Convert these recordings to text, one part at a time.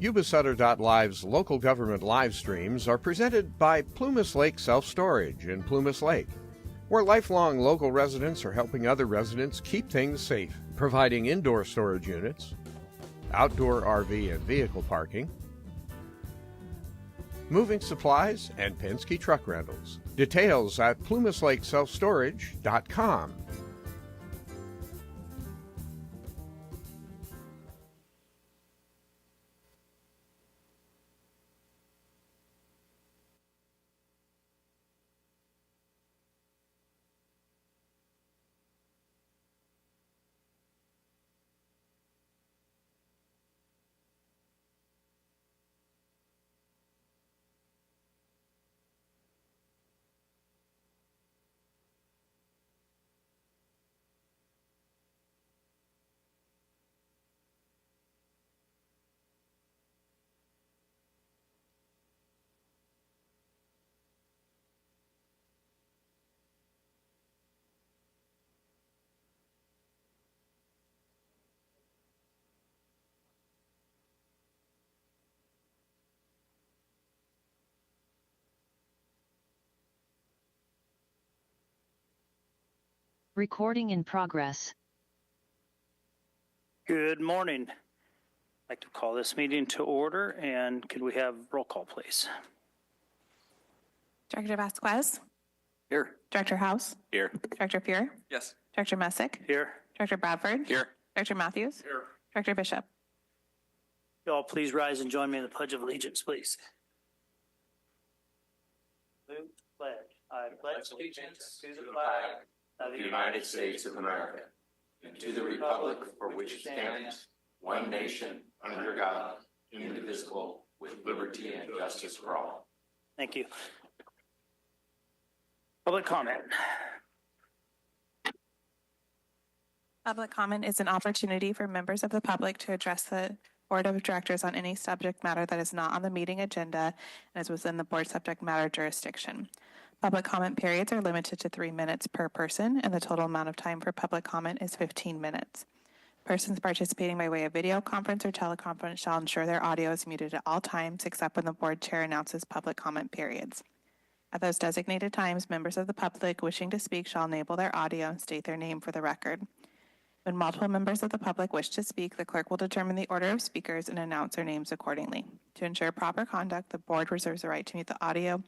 Yuba-Sutter.LIVE's local government live streams are presented by Plumas Lake Self-Storage in Plumas Lake, where lifelong local residents are helping other residents keep things safe, providing indoor storage units, outdoor RV and vehicle parking, moving supplies, and Penske truck rentals. Details at PlumasLakeSelfStorage.com. Recording in progress. Good morning. I'd like to call this meeting to order, and could we have roll call, please? Director Vasquez? Here. Director House? Here. Director Fuhr? Yes. Director Messick? Here. Director Bradford? Here. Director Matthews? Here. Director Bishop? You all please rise and join me in the Pledge of Allegiance, please. Pledge. I pledge allegiance to the flag of the United States of America, and to the republic for which it stands, one nation, under God, indivisible, with liberty and justice for all. Thank you. Public comment. Public comment is an opportunity for members of the public to address the Board of Directors on any subject matter that is not on the meeting agenda and is within the board subject matter jurisdiction. Public comment periods are limited to 3 minutes per person, and the total amount of time for public comment is 15 minutes. Persons participating by way of video conference or teleconference shall ensure their audio is muted at all times except when the board chair announces public comment periods. At those designated times, members of the public wishing to speak shall enable their audio and state their name for the record. When multiple members of the public wish to speak, the clerk will determine the order of speakers and announce their names accordingly. To ensure proper conduct, the board reserves the right to mute the audio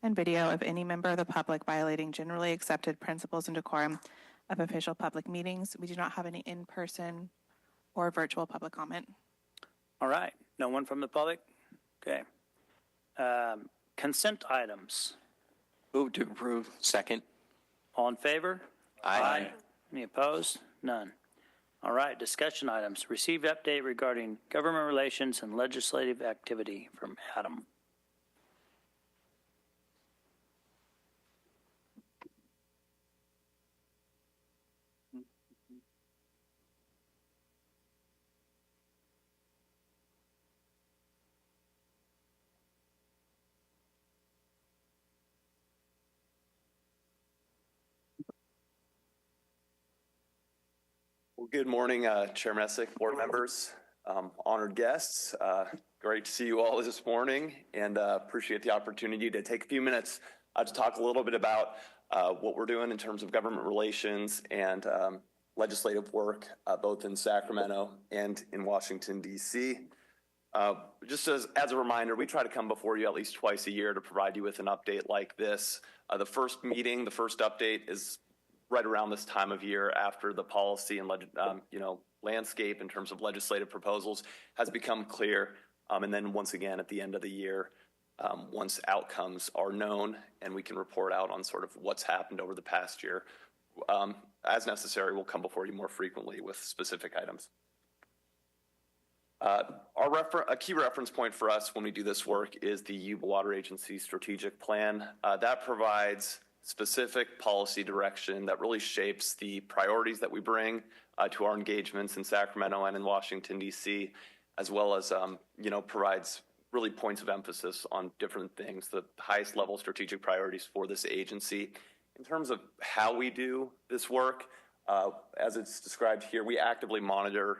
and video of any member of the public violating generally accepted principles and decorum of official public meetings. We do not have any in-person or virtual public comment. All right. No one from the public? Okay. Consent items. Move to approve. Second. All in favor? Aye. Any opposed? None. All right. Discussion items. Received update regarding government relations and legislative activity from Adam. Well, good morning, Chair Messick, board members, honored guests. Great to see you all this morning, and appreciate the opportunity to take a few minutes to talk a little bit about what we're doing in terms of government relations and legislative work, both in Sacramento and in Washington, D.C. Just as a reminder, we try to come before you at least twice a year to provide you with an update like this. The first update is right around this time of year after the policy and landscape in terms of legislative proposals has become clear. And then once again at the end of the year, once outcomes are known and we can report out on sort of what's happened over the past year, as necessary, we'll come before you more frequently with specific items. A key reference point for us when we do this work is the Yuba Water Agency Strategic Plan. That provides specific policy direction that really shapes the priorities that we bring to our engagements in Sacramento and in Washington, D.C., as well as, provides really points of emphasis on different things, the highest level strategic priorities for this agency. In terms of how we do this work, as it's described here, we actively monitor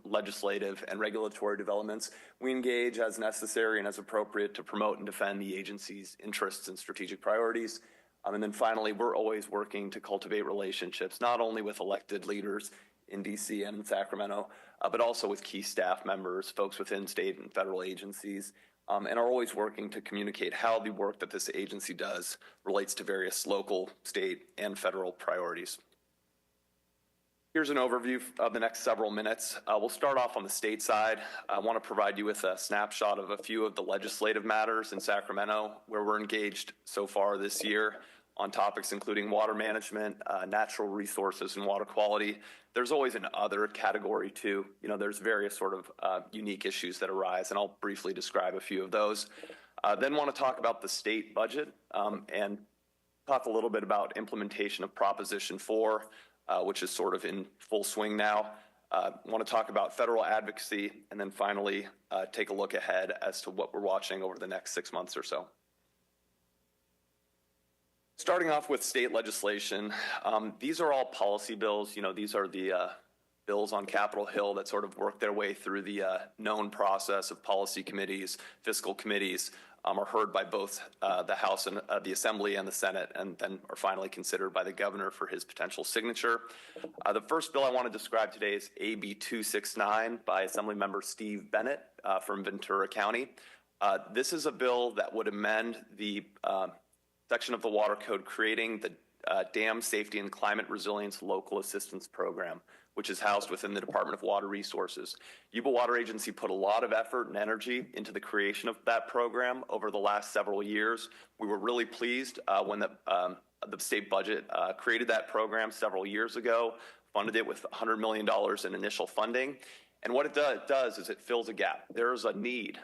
legislative and regulatory developments, we engage as necessary and as appropriate to promote and defend the agency's interests and strategic priorities. And then finally, we're always working to cultivate relationships, not only with elected leaders in DC and in Sacramento, but also with key staff members, folks within state and federal agencies, and are always working to communicate how the work that this agency does relates to various local, state, and federal priorities. Here's an overview of the next several minutes. We'll start off on the state side. I want to provide you with a snapshot of a few of the legislative matters in Sacramento where we're engaged so far this year on topics including water management, natural resources, and water quality. There's always an other category too. There's various sort of unique issues that arise, and I'll briefly describe a few of those. Then want to talk about the state budget and talk a little bit about implementation of Proposition 4, which is sort of in full swing now. Want to talk about federal advocacy, and then finally take a look ahead as to what we're watching over the next 6 months or so. Starting off with state legislation, these are all policy bills. These are the bills on Capitol Hill that sort of work their way through the known process of policy committees, fiscal committees, are heard by both the House and the Assembly and the Senate, and then are finally considered by the governor for his potential signature. The first bill I want to describe today is AB 269 by Assemblymember Steve Bennett from Ventura County. This is a bill that would amend the section of the Water Code creating the Dam Safety and Climate Resilience Local Assistance Program, which is housed within the Department of Water Resources. Yuba Water Agency put a lot of effort and energy into the creation of that program over the last several years. We were really pleased when the state budget created that program several years ago, funded it with $100 million in initial funding. And what it does is it fills a gap. There's a need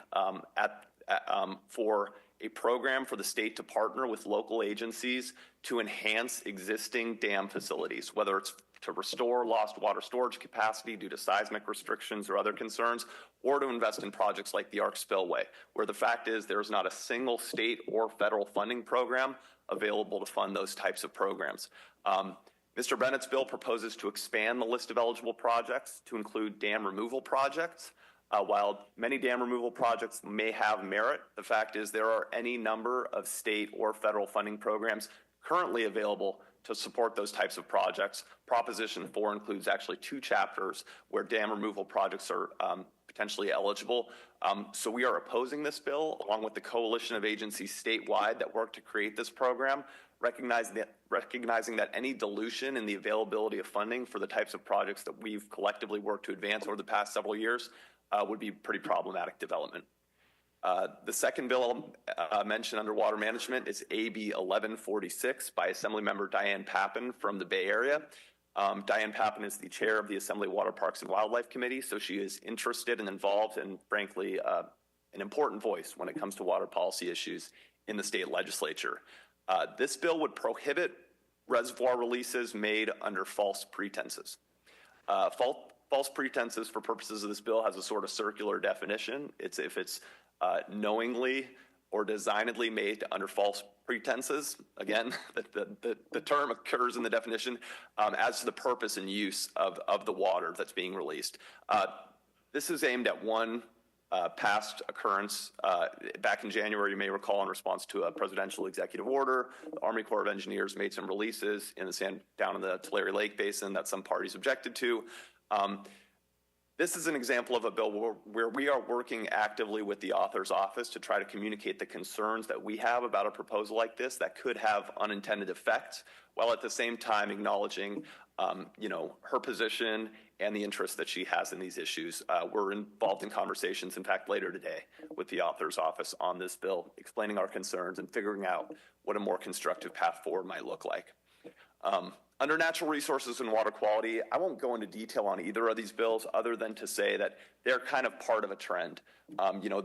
for a program for the state to partner with local agencies to enhance existing dam facilities, whether it's to restore lost water storage capacity due to seismic restrictions or other concerns, or to invest in projects like the Ark Spillway, where the fact is there's not a single state or federal funding program available to fund those types of programs. Mr. Bennett's bill proposes to expand the list of eligible projects to include dam removal projects. While many dam removal projects may have merit, the fact is there are any number of state or federal funding programs currently available to support those types of projects. Proposition 4 includes actually 2 chapters where dam removal projects are potentially eligible. So we are opposing this bill along with the coalition of agencies statewide that work to create this program, recognizing that any dilution in the availability of funding for the types of projects that we've collectively worked to advance over the past several years would be pretty problematic development. The second bill I'll mention under water management is AB 1146 by Assemblymember Diane Pappin from the Bay Area. Diane Pappin is the chair of the Assembly Water Parks and Wildlife Committee, so she is interested and involved and frankly an important voice when it comes to water policy issues in the state legislature. This bill would prohibit reservoir releases made under false pretenses. False pretenses for purposes of this bill has a sort of circular definition. It's if it's knowingly or designedly made under false pretenses. Again, the term occurs in the definition as to the purpose and use of the water that's being released. This is aimed at one past occurrence. Back in January, you may recall, in response to a presidential executive order, the Army Corps of Engineers made some releases in the sand down in the Tulare Lake Basin that some parties objected to. This is an example of a bill where we are working actively with the author's office to try to communicate the concerns that we have about a proposal like this that could have unintended effects, while at the same time acknowledging, her position and the interest that she has in these issues. We're involved in conversations, in fact, later today with the author's office on this bill, explaining our concerns and figuring out what a more constructive path forward might look like. Under natural resources and water quality, I won't go into detail on either of these bills other than to say that they're kind of part of a trend.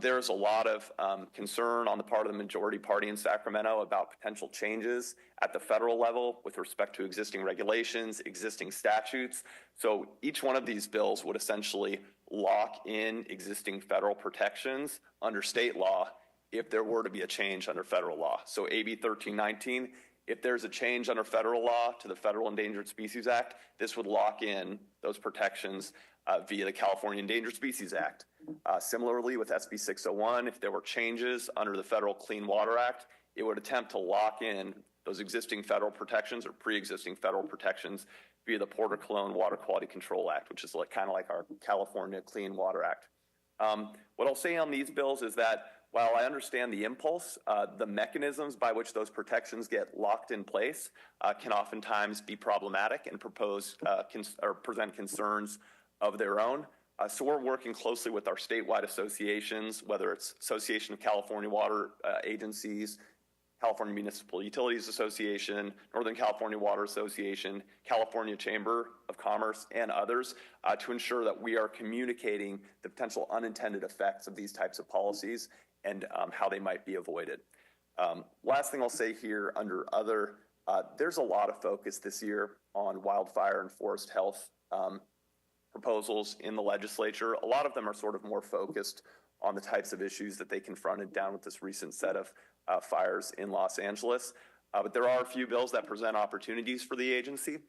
There's a lot of concern on the part of the majority party in Sacramento about potential changes at the federal level with respect to existing regulations, existing statutes. So each one of these bills would essentially lock in existing federal protections under state law if there were to be a change under federal law. So AB 1319 If there's a change under federal law to the Federal Endangered Species Act, this would lock in those protections via the California Endangered Species Act. Similarly, with SB 601, if there were changes under the Federal Clean Water Act, it would attempt to lock in those existing federal protections or pre-existing federal protections via the Porter Cologne Water Quality Control Act, which is kind of like our California Clean Water Act. What I'll say on these bills is that while I understand the impulse, the mechanisms by which those protections get locked in place can oftentimes be problematic and present concerns of their own. So we're working closely with our statewide associations, whether it's Association of California Water Agencies, California Municipal Utilities Association, Northern California Water Association, California Chamber of Commerce, and others to ensure that we are communicating the potential unintended effects of these types of policies and how they might be avoided. Last thing I'll say here under other, there's a lot of focus this year on wildfire and forest health proposals in the legislature. A lot of them are sort of more focused on the types of issues that they confronted down with this recent set of fires in Los Angeles. But there are a few bills that present opportunities for the agency.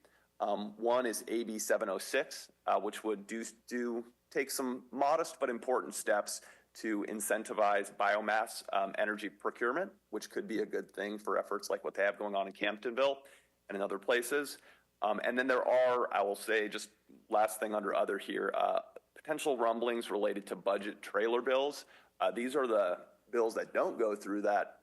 One is AB 706, which would take some modest but important steps to incentivize biomass energy procurement, which could be a good thing for efforts like what they have going on in Camptonville and in other places. And then there are, I will say, just last thing under other here, potential rumblings related to budget trailer bills. These are the bills that don't go through that,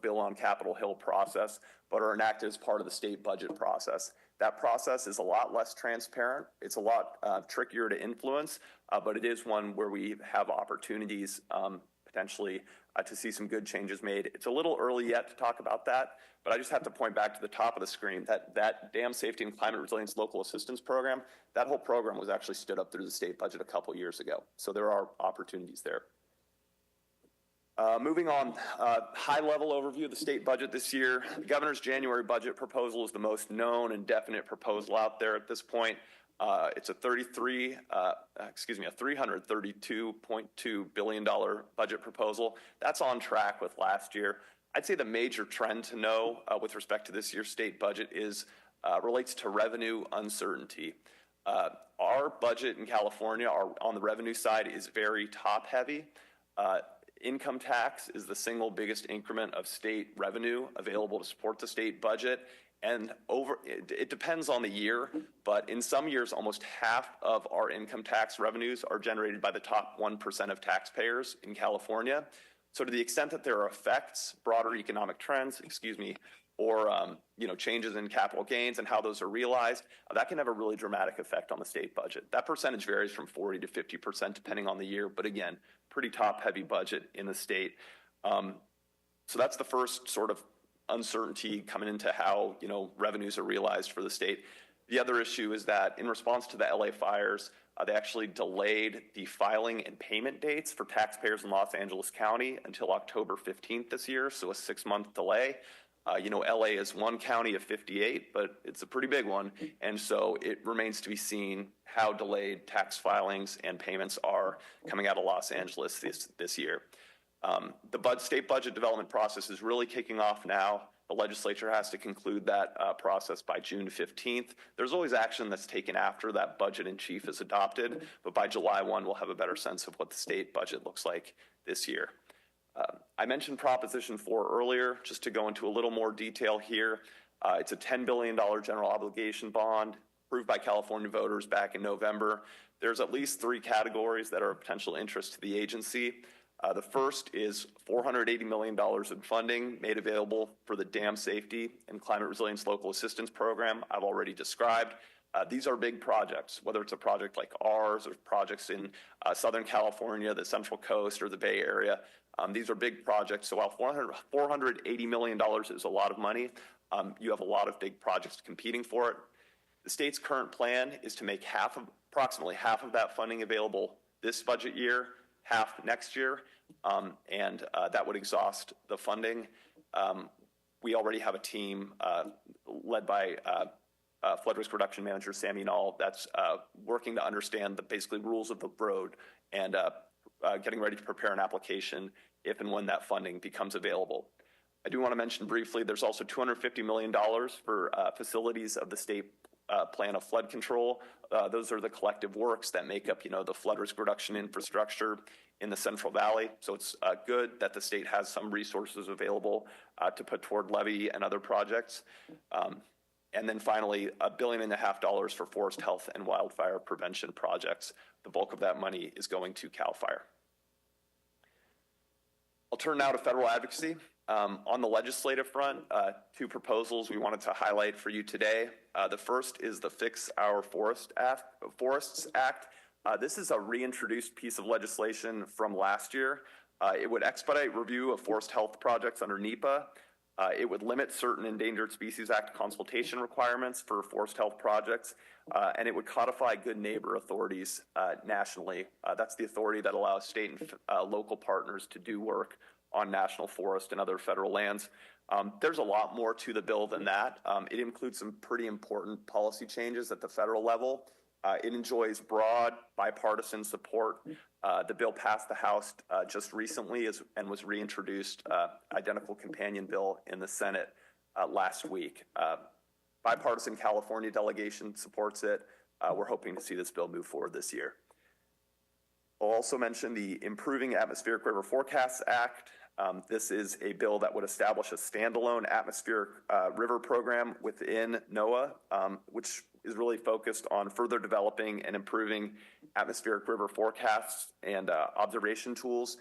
bill on Capitol Hill process, but are enacted as part of the state budget process. That process is a lot less transparent. It's a lot trickier to influence, but it is one where we have opportunities potentially to see some good changes made. It's a little early yet to talk about that, but I just have to point back to the top of the screen that Dam Safety and Climate Resilience Local Assistance Program, that whole program was actually stood up through the state budget a couple years ago. So there are opportunities there. Moving on, high-level overview of the state budget this year. The governor's January budget proposal is the most known and definite proposal out there at this point. It's a $332.2 billion budget proposal. That's on track with last year. I'd say the major trend to know with respect to this year's state budget relates to revenue uncertainty. Our budget in California on the revenue side is very top-heavy. Income tax is the single biggest increment of state revenue available to support the state budget. And it depends on the year, but in some years, almost half of our income tax revenues are generated by the top 1% of taxpayers in California. So to the extent that there are effects, broader economic trends, or changes in capital gains and how those are realized, that can have a really dramatic effect on the state budget. That percentage varies from 40 to 50% depending on the year, but again, pretty top-heavy budget in the state. So that's the first sort of uncertainty coming into how revenues are realized for the state. The other issue is that in response to the LA fires, they actually delayed the filing and payment dates for taxpayers in Los Angeles County until October 15th this year, so a 6-month delay. LA is one county of 58, but it's a pretty big one, and so it remains to be seen how delayed tax filings and payments are coming out of Los Angeles this year. The state budget development process is really kicking off now. The legislature has to conclude that process by June 15th. There's always action that's taken after that budget in chief is adopted, but by July 1, we'll have a better sense of what the state budget looks like this year. I mentioned Proposition 4 earlier, just to go into a little more detail here. It's a $10 billion general obligation bond approved by California voters back in November. There's at least 3 categories that are of potential interest to the agency. The first is $480 million in funding made available for the Dam Safety and Climate Resilience Local Assistance Program I've already described. These are big projects, whether it's a project like ours or projects in Southern California, the Central Coast, or the Bay Area. These are big projects, so while $480 million is a lot of money, you have a lot of big projects competing for it. The state's current plan is to make approximately half of that funding available this budget year, half next year, and that would exhaust the funding. We already have a team led by flood risk reduction manager Sammy Nall that's working to understand the basically rules of the road and getting ready to prepare an application if and when that funding becomes available. I do want to mention briefly, there's also $250 million for facilities of the state plan of flood control. Those are the collective works that make up, the flood risk reduction infrastructure in the Central Valley. So it's good that the state has some resources available to put toward levee and other projects. And then finally, $1.5 billion for forest health and wildfire prevention projects. The bulk of that money is going to CAL FIRE. I'll turn now to federal advocacy. On the legislative front, two proposals we wanted to highlight for you today. The first is the Fix Our Forests Act. This is a reintroduced piece of legislation from last year. It would expedite review of forest health projects under NEPA. It would limit certain Endangered Species Act consultation requirements for forest health projects, and it would codify good neighbor authorities nationally. That's the authority that allows state and local partners to do work on national forest and other federal lands. There's a lot more to the bill than that. It includes some pretty important policy changes at the federal level. It enjoys broad bipartisan support. The bill passed the House just recently and was reintroduced, identical companion bill in the Senate last week. Bipartisan California delegation supports it. We're hoping to see this bill move forward this year. I'll also mention the Improving Atmospheric River Forecasts Act. This is a bill that would establish a standalone atmospheric river program within NOAA, which is really focused on further developing and improving atmospheric river forecasts and observation tools.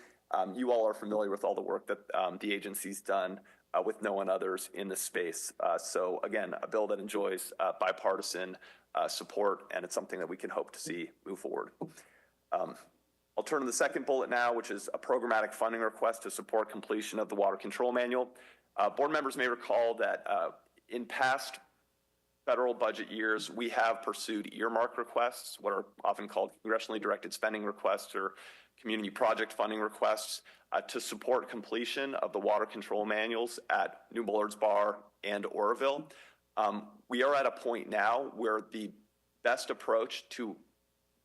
You all are familiar with all the work that the agency's done with NOAA and others in this space. So again, a bill that enjoys bipartisan support, and it's something that we can hope to see move forward. I'll turn to the second bullet now, which is a programmatic funding request to support completion of the Water Control Manual. Board members may recall that in past federal budget years, we have pursued earmark requests, what are often called congressionally directed spending requests or community project funding requests, to support completion of the water control manuals at New Bullards Bar and Oroville. We are at a point now where the best approach to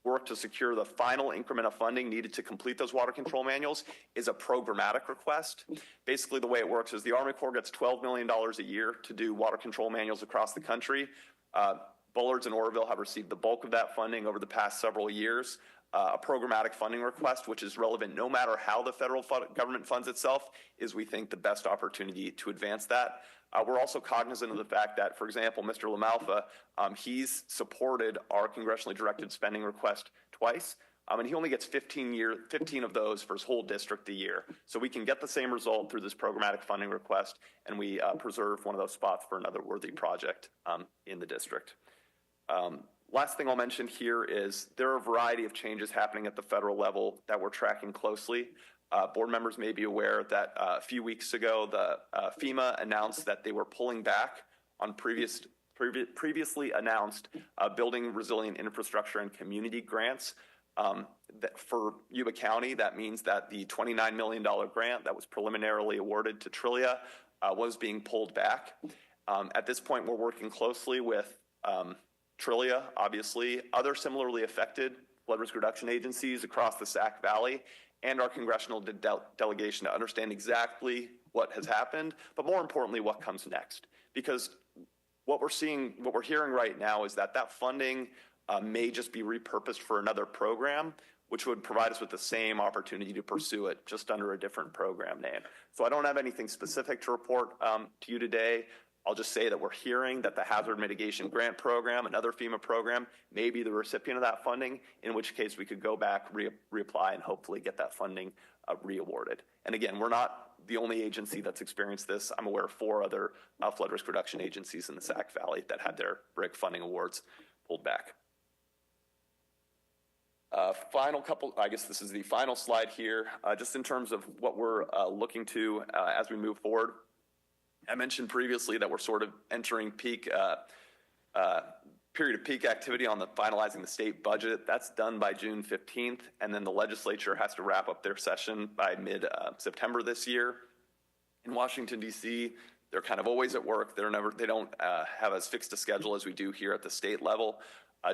work to secure the final increment of funding needed to complete those water control manuals is a programmatic request. Basically, the way it works is the Army Corps gets $12 million a year to do water control manuals across the country. Bullards and Oroville have received the bulk of that funding over the past several years. A programmatic funding request, which is relevant no matter how the federal government funds itself, is, we think, the best opportunity to advance that. We're also cognizant of the fact that, for example, Mr. LaMalfa, he's supported our congressionally directed spending request twice, and he only gets 15 of those for his whole district a year. So we can get the same result through this programmatic funding request, and we preserve one of those spots for another worthy project in the district. Last thing I'll mention here is there are a variety of changes happening at the federal level that we're tracking closely. Board members may be aware that a few weeks ago, the FEMA announced that they were pulling back on previously announced building resilient infrastructure and community grants. For Yuba County, that means that the $29 million grant that was preliminarily awarded to Trillia was being pulled back. At this point, we're working closely with Trillia, obviously, other similarly affected flood risk reduction agencies across the Sac Valley, and our congressional delegation to understand exactly what has happened, but more importantly, what comes next. Because what we're hearing right now is that that funding may just be repurposed for another program, which would provide us with the same opportunity to pursue it just under a different program name. So I don't have anything specific to report to you today. I'll just say that we're hearing that the Hazard Mitigation Grant Program, another FEMA program, may be the recipient of that funding, in which case we could go back, reapply, and hopefully get that funding re-awarded. And again, we're not the only agency that's experienced this. I'm aware of 4 other flood risk reduction agencies in the Sac Valley that had their BRIC funding awards pulled back. Final couple, I guess this is the final slide here, just in terms of what we're looking to as we move forward. I mentioned previously that we're sort of entering peak period of peak activity on the finalizing the state budget. That's done by June 15th, and then the legislature has to wrap up their session by mid-September this year. In Washington, D.C., they're kind of always at work. They don't have as fixed a schedule as we do here at the state level.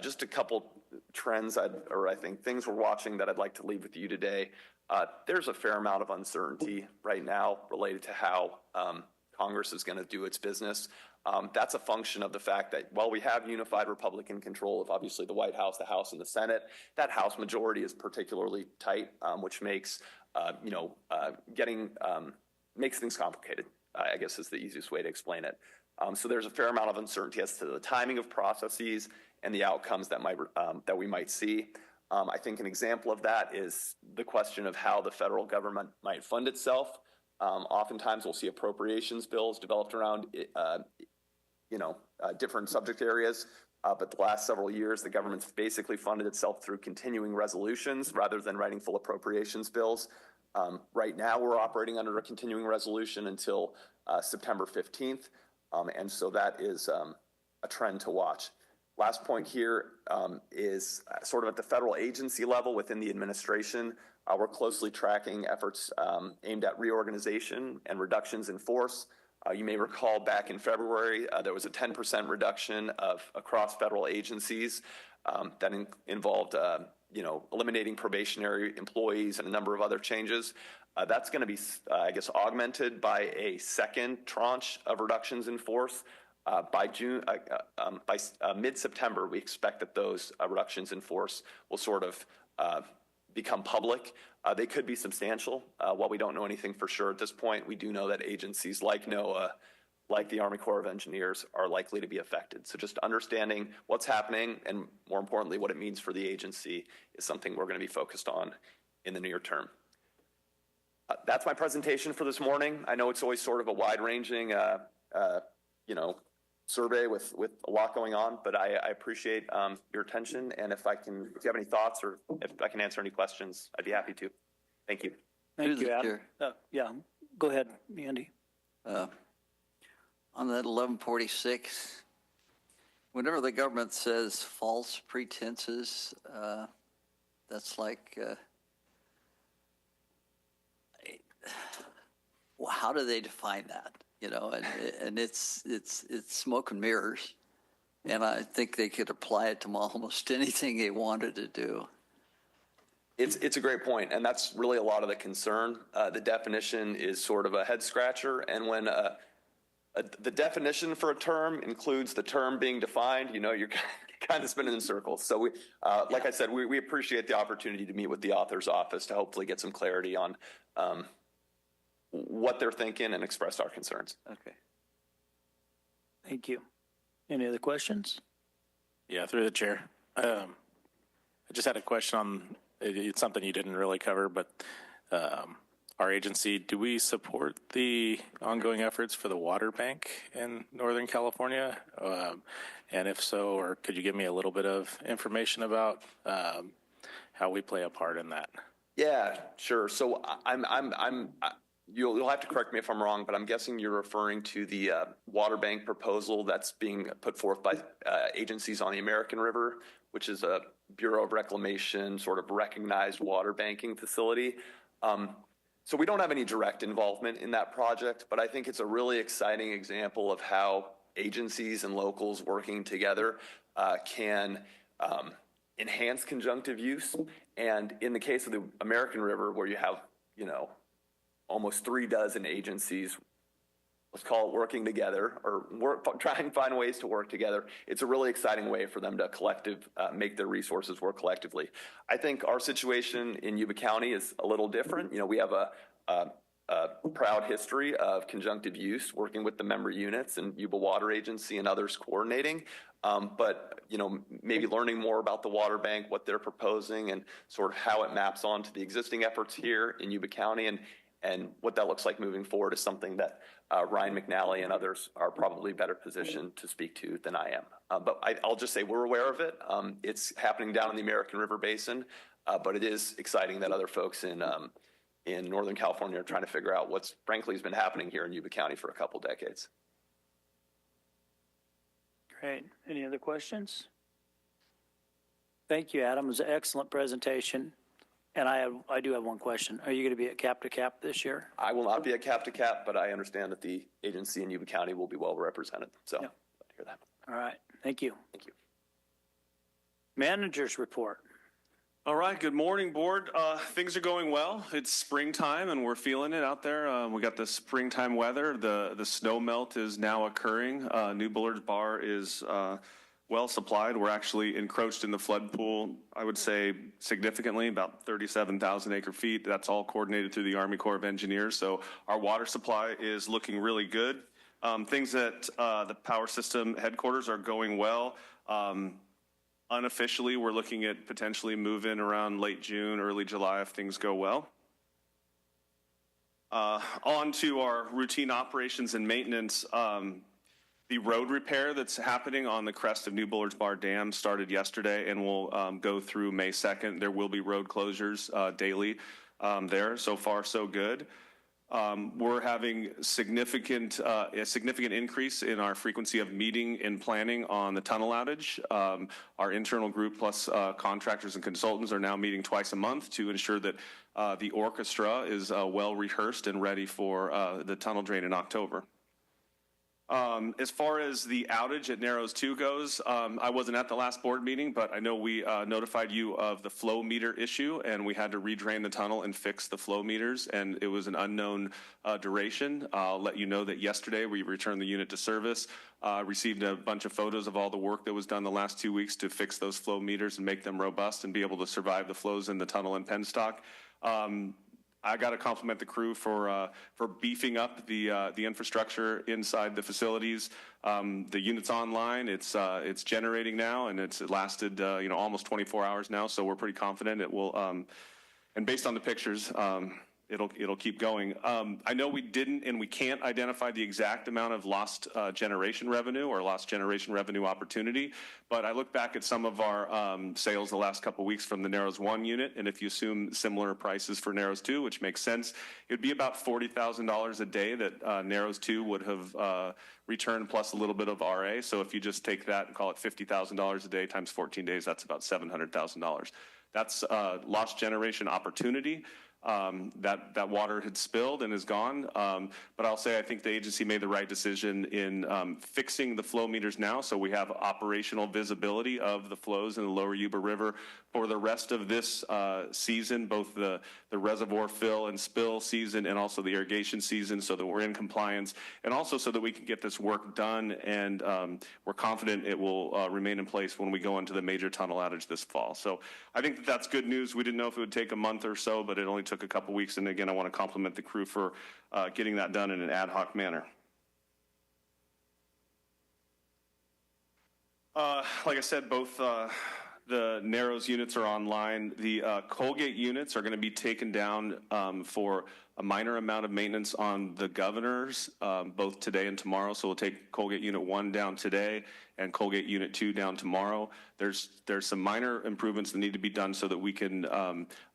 Just a couple trends, I think things we're watching that I'd like to leave with you today. There's a fair amount of uncertainty right now related to how Congress is going to do its business. That's a function of the fact that while we have unified Republican control of obviously the White House, the House, and the Senate, that House majority is particularly tight, which makes makes things complicated, I guess is the easiest way to explain it. So there's a fair amount of uncertainty as to the timing of processes and the outcomes that we might see. I think an example of that is the question of how the federal government might fund itself. Oftentimes we'll see appropriations bills developed around different subject areas. But the last several years, the government's basically funded itself through continuing resolutions rather than writing full appropriations bills. Right now, we're operating under a continuing resolution until September 15th. And so that is a trend to watch. Last point here is sort of at the federal agency level within the administration. We're closely tracking efforts aimed at reorganization and reductions in force. You may recall back in February, there was a 10% reduction across federal agencies that involved eliminating probationary employees and a number of other changes. That's going to be, augmented by a second tranche of reductions in force. By mid-September, we expect that those reductions in force will sort of become public. They could be substantial. While we don't know anything for sure at this point, we do know that agencies like NOAA, like the Army Corps of Engineers, are likely to be affected. So just understanding what's happening and, more importantly, what it means for the agency is something we're going to be focused on in the near term. That's my presentation for this morning. I know it's always sort of a wide-ranging, survey with a lot going on, but I appreciate your attention. And if you have any thoughts or if I can answer any questions, I'd be happy to. Thank you. Thank you, Adam. Go ahead, Andy. On that 1146, whenever the government says false pretenses, that's like, how do they define that? And it's smoke and mirrors, and I think they could apply it to almost anything they wanted to do. It's a great point, and that's really a lot of the concern. The definition is sort of a head scratcher, and when the definition for a term includes the term being defined, you're kind of spinning in circles. So like I said, we appreciate the opportunity to meet with the author's office to hopefully get some clarity on what they're thinking and express our concerns. Okay. Thank you. Any other questions? Yeah, through the chair. I just had a question on, it's something you didn't really cover, but our agency, do we support the ongoing efforts for the water bank in Northern California? And if so, or could you give me a little bit of information about how we play a part in that? Yeah, sure. So you'll have to correct me if I'm wrong, but I'm guessing you're referring to the water bank proposal that's being put forth by agencies on the American River, which is a Bureau of Reclamation sort of recognized water banking facility. So we don't have any direct involvement in that project, but I think it's a really exciting example of how agencies and locals working together can enhance conjunctive use. And in the case of the American River, where you have, almost 36 agencies, let's call it working together, or try and find ways to work together. It's a really exciting way for them to make their resources work collectively. I think our situation in Yuba County is a little different. We have a proud history of conjunctive use, working with the member units and Yuba Water Agency and others coordinating. But maybe learning more about the water bank, what they're proposing, and sort of how it maps onto the existing efforts here in Yuba County, and what that looks like moving forward is something that Ryan McNally and others are probably better positioned to speak to than I am. But I'll just say we're aware of it. It's happening down in the American River Basin, but it is exciting that other folks in Northern California are trying to figure out what's frankly has been happening here in Yuba County for a couple decades. Great. Any other questions? Thank you, Adam. It was an excellent presentation. And I do have one question. Are you going to be at Cap to Cap this year? I will not be at Cap to Cap, but I understand that the agency in Yuba County will be well represented. So glad to hear that. All right. Thank you. Thank you. Manager's report. All right, good morning, board. Things are going well. It's springtime and we're feeling it out there. We got the springtime weather. The snow melt is now occurring. New Bullard's Bar is well supplied. We're actually encroached in the flood pool, I would say significantly, about 37,000 acre feet. That's all coordinated through the Army Corps of Engineers. So our water supply is looking really good. Things at the power system headquarters are going well. Unofficially, we're looking at potentially move-in around late June, early July if things go well. On to our routine operations and maintenance. The road repair that's happening on the crest of New Bullard's Bar Dam started yesterday and will go through May 2nd. There will be road closures daily there. So far, so good. We're having a significant increase in our frequency of meeting and planning on the tunnel outage. Our internal group plus contractors and consultants are now meeting twice a month to ensure that the orchestra is well rehearsed and ready for the tunnel drain in October. As far as the outage at Narrows 2 goes, I wasn't at the last board meeting, but I know we notified you of the flow meter issue, and we had to redrain the tunnel and fix the flow meters, and it was an unknown duration. I'll let you know that yesterday we returned the unit to service, received a bunch of photos of all the work that was done the last 2 weeks to fix those flow meters and make them robust and be able to survive the flows in the tunnel and penstock. I got to compliment the crew for beefing up the infrastructure inside the facilities. The unit's online. It's generating now, and it lasted almost 24 hours now. So we're pretty confident it will. And based on the pictures, it'll keep going. I know we didn't and we can't identify the exact amount of lost generation revenue or lost generation revenue opportunity, but I look back at some of our sales the last couple of weeks from the Narrows 1 unit, and if you assume similar prices for Narrows 2, which makes sense, it would be about $40,000 a day that Narrows 2 would have returned plus a little bit of RA. So if you just take that and call it $50,000 a day times 14 days, that's about $700,000. That's lost generation opportunity. That water had spilled and is gone. But I'll say I think the agency made the right decision in fixing the flow meters now, so we have operational visibility of the flows in the lower Yuba River for the rest of this season, both the reservoir fill and spill season and also the irrigation season, so that we're in compliance, and also so that we can get this work done, and we're confident it will remain in place when we go into the major tunnel outage this fall. So I think that that's good news. We didn't know if it would take a month or so, but it only took a couple weeks, and again, I want to compliment the crew for getting that done in an ad hoc manner. Like I said, both the Narrows units are online. The Colgate units are going to be taken down for a minor amount of maintenance on the governors, both today and tomorrow. So we'll take Colgate Unit 1 down today and Colgate Unit 2 down tomorrow. There's some minor improvements that need to be done so that we can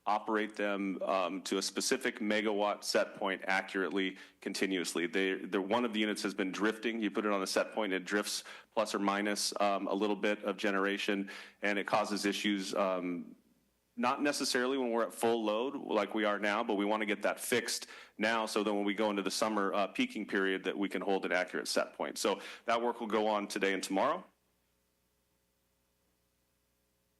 operate them to a specific megawatt set point accurately, continuously. One of the units has been drifting. You put it on a set point, it drifts plus or minus a little bit of generation, and it causes issues. Not necessarily when we're at full load like we are now, but we want to get that fixed now so that when we go into the summer peaking period that we can hold an accurate set point. So that work will go on today and tomorrow.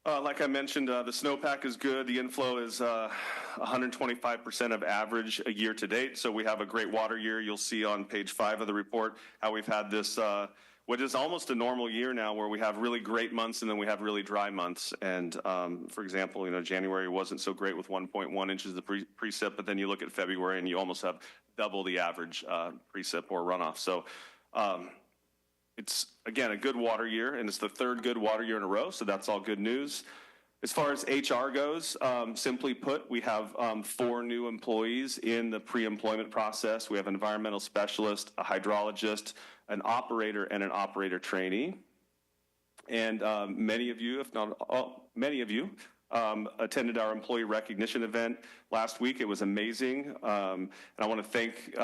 Like I mentioned, the snowpack is good. The inflow is 125% of average a year to date. So we have a great water year. You'll see on page 5 of the report how we've had this what is almost a normal year now, where we have really great months and then we have really dry months. And for example, January wasn't so great with 1.1 inches of precip, but then you look at February and you almost have double the average precip or runoff. So it's, again, a good water year, and it's the third good water year in a row, so that's all good news. As far as HR goes, simply put, we have 4 new employees in the pre-employment process. We have an environmental specialist, a hydrologist, an operator, and an operator trainee. And many of you, if not all, many of you, attended our employee recognition event last week. It was amazing. And I want to thank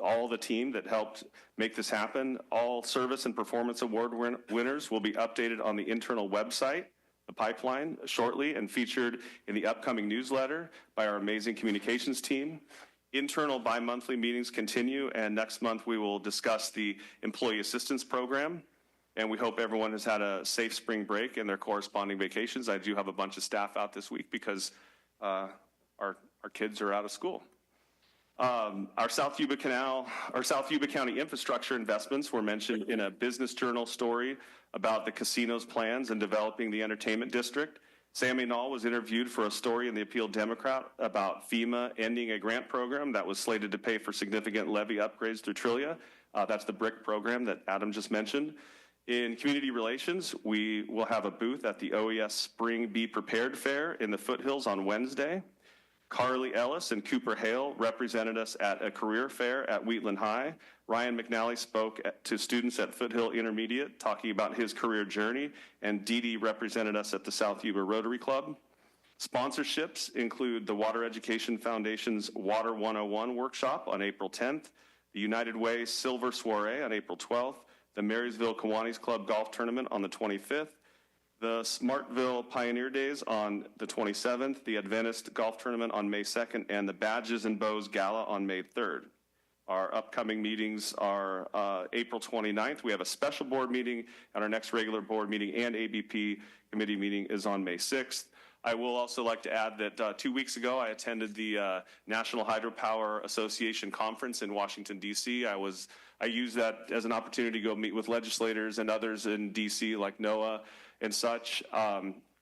all the team that helped make this happen. All service and performance award winners will be updated on the internal website, the pipeline, shortly, and featured in the upcoming newsletter by our amazing communications team. Internal bi-monthly meetings continue, and next month we will discuss the Employee Assistance Program. And we hope everyone has had a safe spring break and their corresponding vacations. I do have a bunch of staff out this week because our kids are out of school. Our South Yuba County infrastructure investments were mentioned in a Business Journal story about the casino's plans and developing the entertainment district. Sammy Knoll was interviewed for a story in the Appeal Democrat about FEMA ending a grant program that was slated to pay for significant levee upgrades through Trillia. That's the BRIC program that Adam just mentioned. In community relations, we will have a booth at the OES Spring Be Prepared Fair in the Foothills on Wednesday. Carly Ellis and Cooper Hale represented us at a career fair at Wheatland High. Ryan McNally spoke to students at Foothill Intermediate talking about his career journey, and Dee Dee represented us at the South Yuba Rotary Club. Sponsorships include the Water Education Foundation's Water 101 workshop on April 10th, the United Way Silver Soiree on April 12th, the Marysville Kiwanis Club Golf Tournament on the 25th, the Smartville Pioneer Days on the 27th, the Adventist Golf Tournament on May 2nd, and the Badges and Bows Gala on May 3rd. Our upcoming meetings are April 29th. We have a special board meeting, and our next regular board meeting and ABP committee meeting is on May 6th. I will also like to add that 2 weeks ago, I attended the National Hydropower Association conference in Washington, D.C. I used that as an opportunity to go meet with legislators and others in D.C. like NOAA and such.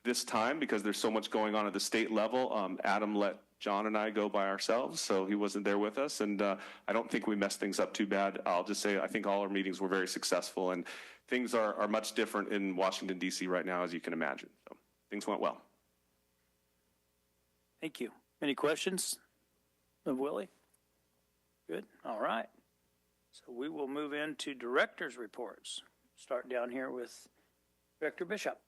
This time, because there's so much going on at the state level, Adam let John and I go by ourselves, so he wasn't there with us, and I don't think we messed things up too bad. I'll just say I think all our meetings were very successful, and things are much different in Washington, D.C. right now, as you can imagine. So things went well. Thank you. Any questions of Willie? Good. All right. So we will move into director's reports. Start down here with Director Bishop.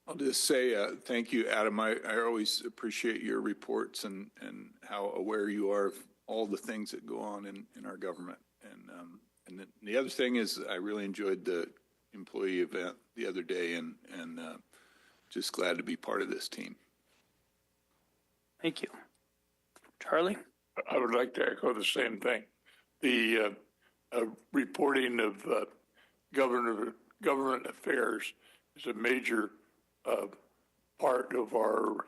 I'll just say thank you, Adam. I always appreciate your reports and how aware you are of all the things that go on in our government. And the other thing is I really enjoyed the employee event the other day and just glad to be part of this team. Thank you. Charlie? I would like to echo the same thing. The reporting of government affairs is a major part of our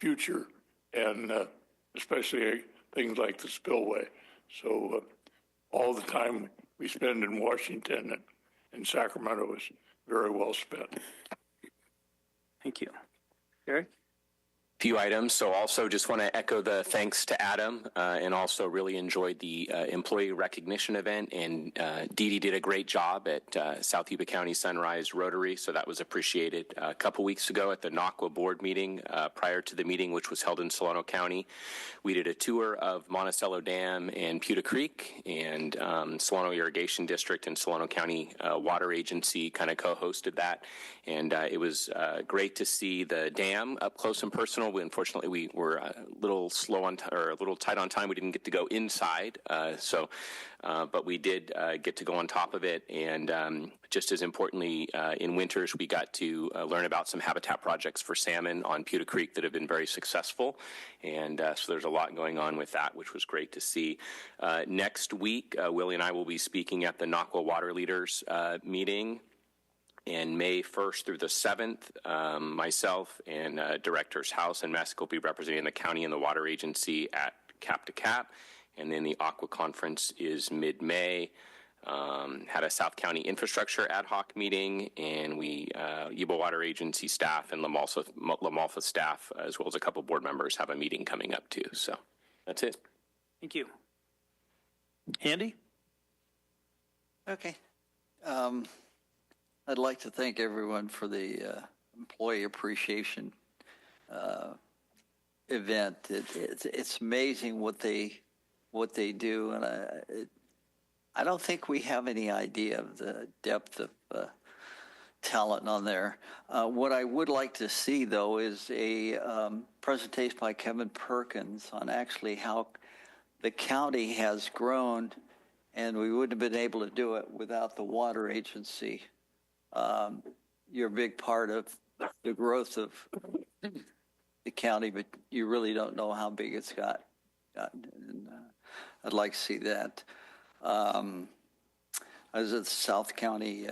future, and especially things like the spillway. So all the time we spend in Washington and Sacramento is very well spent. Thank you. Gary? Few items. So also just want to echo the thanks to Adam and also really enjoyed the employee recognition event, and Dee Dee did a great job at South Yuba County Sunrise Rotary, so that was appreciated. A couple weeks ago at the NACWA board meeting, prior to the meeting which was held in Solano County, we did a tour of Monticello Dam and Pewta Creek, and Solano Irrigation District and Solano County Water Agency kind of co-hosted that, and it was great to see the dam up close and personal. Unfortunately, we were a little slow on or a little tight on time. We didn't get to go inside, but we did get to go on top of it. And just as importantly, in winters, we got to learn about some habitat projects for salmon on Pewta Creek that have been very successful. And so there's a lot going on with that, which was great to see. Next week, Willie and I will be speaking at the NACWA Water Leaders meeting. And May 1st through the 7th, myself and Directors House and Messick will be representing the county and the water agency at Cap to Cap. And then the Aqua Conference is mid-May. Had a South County infrastructure ad hoc meeting, and we, Yuba Water Agency staff and La Malfa staff, as well as a couple board members, have a meeting coming up too. So that's it. Thank you. Andy? Okay. I'd like to thank everyone for the employee appreciation event. It's amazing what they do, and I don't think we have any idea of the depth of talent on there. What I would like to see, though, is a presentation by Kevin Perkins on actually how the county has grown, and we wouldn't have been able to do it without the water agency. You're a big part of the growth of the county, but you really don't know how big it's gotten. And I'd like to see that. I was at the South County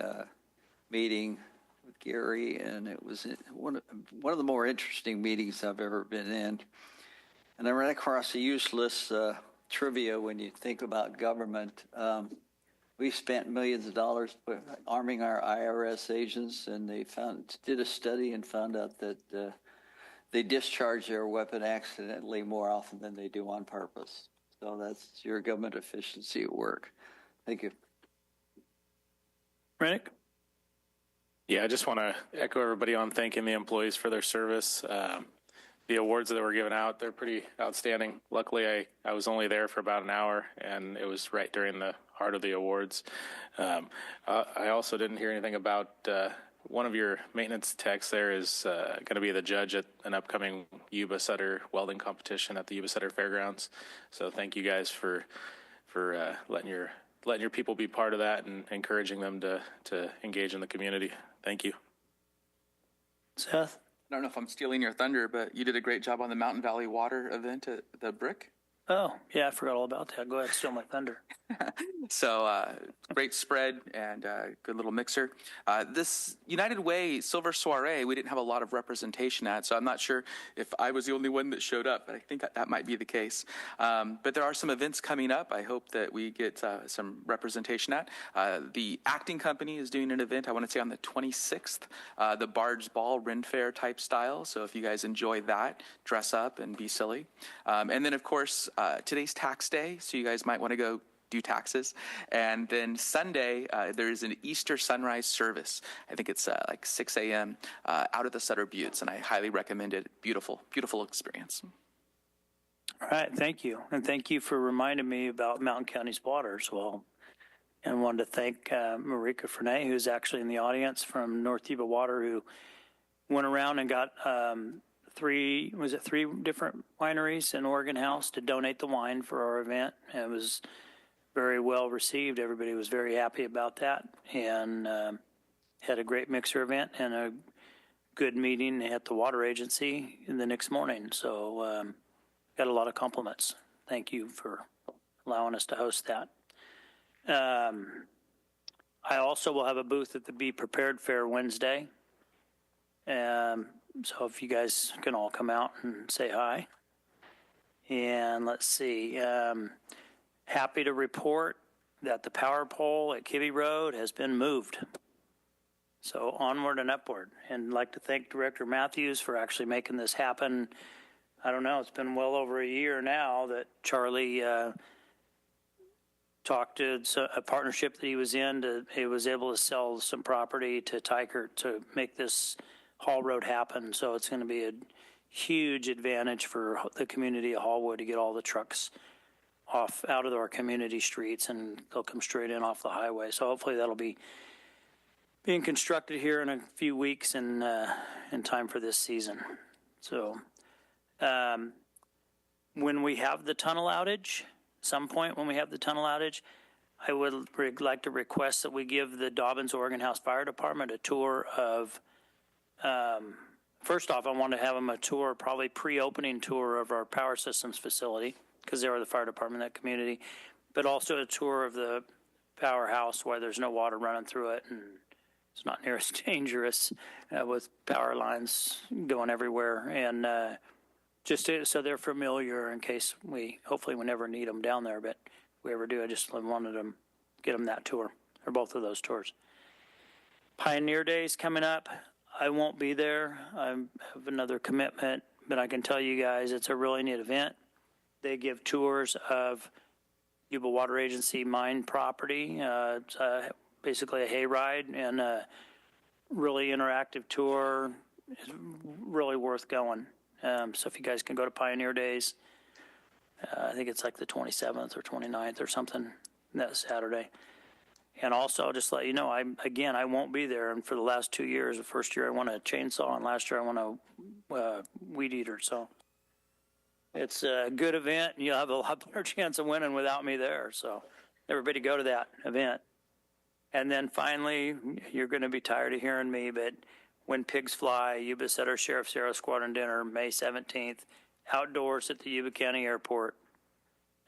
meeting with Gary, and it was one of the more interesting meetings I've ever been in. And I ran across a useless trivia when you think about government. We spent millions of dollars arming our IRS agents, and they did a study and found out that they discharge their weapon accidentally more often than they do on purpose. So that's your government efficiency at work. Thank you. Rennick? Yeah, I just want to echo everybody on thanking the employees for their service. The awards that were given out, they're pretty outstanding. Luckily, I was only there for about an hour, and it was right during the heart of the awards. I also didn't hear anything about one of your maintenance techs there is going to be the judge at an upcoming Yuba-Sutter welding competition at the Yuba-Sutter Fairgrounds. So thank you guys for letting your people be part of that and encouraging them to engage in the community. Thank you. Seth? I don't know if I'm stealing your thunder, but you did a great job on the Mountain Valley Water event at the Brick. Oh, yeah, I forgot all about that. Go ahead, steal my thunder. So great spread and good little mixer. This United Way Silver Soiree, we didn't have a lot of representation at, so I'm not sure if I was the only one that showed up, but I think that might be the case. But there are some events coming up I hope that we get some representation at. The acting company is doing an event, I want to say on the 26th, the Bard's Ball Ren Fair type style. So if you guys enjoy that, dress up and be silly. And then, of course, today's tax day, so you guys might want to go do taxes. And then Sunday, there is an Easter sunrise service. I think it's like 6 a.m. Out at the Sutter Buttes, and I highly recommend it. Beautiful, beautiful experience. All right, thank you. And thank you for reminding me about Mountain County's water as well. And wanted to thank Marika Frenay, who's actually in the audience from North Yuba Water, who went around and got three different wineries in Oregon House to donate the wine for our event. And it was very well received. Everybody was very happy about that, and had a great mixer event and a good meeting at the water agency the next morning. So got a lot of compliments. Thank you for allowing us to host that. I also will have a booth at the Be Prepared Fair Wednesday. So if you guys can all come out and say hi. And let's see. Happy to report that the power pole at Kibbe Road has been moved. So onward and upward. And I'd like to thank Director Matthews for actually making this happen. I don't know, it's been well over a year now that Charlie talked to a partnership that he was in. He was able to sell some property to Tykert to make this Hall Road happen. So it's going to be a huge advantage for the community of Hallwood to get all the trucks out of our community streets, and they'll come straight in off the highway. So hopefully that'll be being constructed here in a few weeks and in time for this season. So when we have the tunnel outage, some point when we have the tunnel outage, I would like to request that we give the Dobbins Oregon House Fire Department a tour of, first off, I want to have them a tour, probably pre-opening tour of our power systems facility, because they are the fire department in that community, but also a tour of the powerhouse where there's no water running through it, and it's not near as dangerous with power lines going everywhere, and so they're familiar in case hopefully we never need them down there, but if we ever do, I just wanted to get them that tour, or both of those tours. Pioneer Days coming up. I won't be there. I have another commitment, but I can tell you guys it's a really neat event. They give tours of Yuba Water Agency mine property. It's basically a hayride and a really interactive tour. It's really worth going. So if you guys can go to Pioneer Days, I think it's like the 27th or 29th or something that Saturday. And also, I'll just let you know, I won't be there. And for the last 2 years, the first year I won a chainsaw, and last year I won a weed eater. So it's a good event, and you'll have a lot better chance of winning without me there. So everybody go to that event. And then finally, you're going to be tired of hearing me, but When Pigs Fly, Yuba-Sutter Sheriff's Aero Squadron Dinner, May 17th, outdoors at the Yuba County Airport.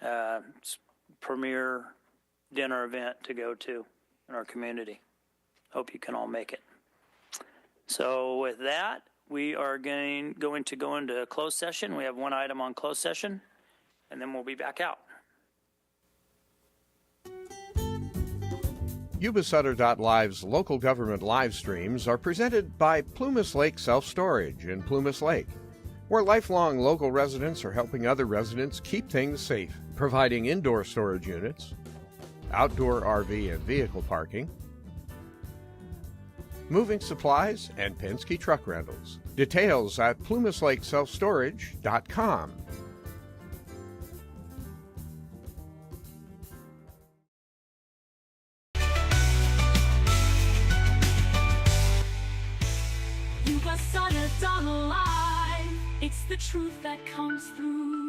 It's premier dinner event to go to. in our community. Hope you can all make it. So with that, we are going to go into closed session. We have one item on closed session, and then we'll be back out. Yuba-Sutter.LIVE's local government live streams are presented by Plumas Lake Self-Storage in Plumas Lake, where lifelong local residents are helping other residents keep things safe, providing indoor storage units, outdoor RV and vehicle parking, moving supplies, and Penske truck rentals. Details at plumaslakeselfstorage.com. Yuba-Sutter.LIVE. It's the truth that comes through.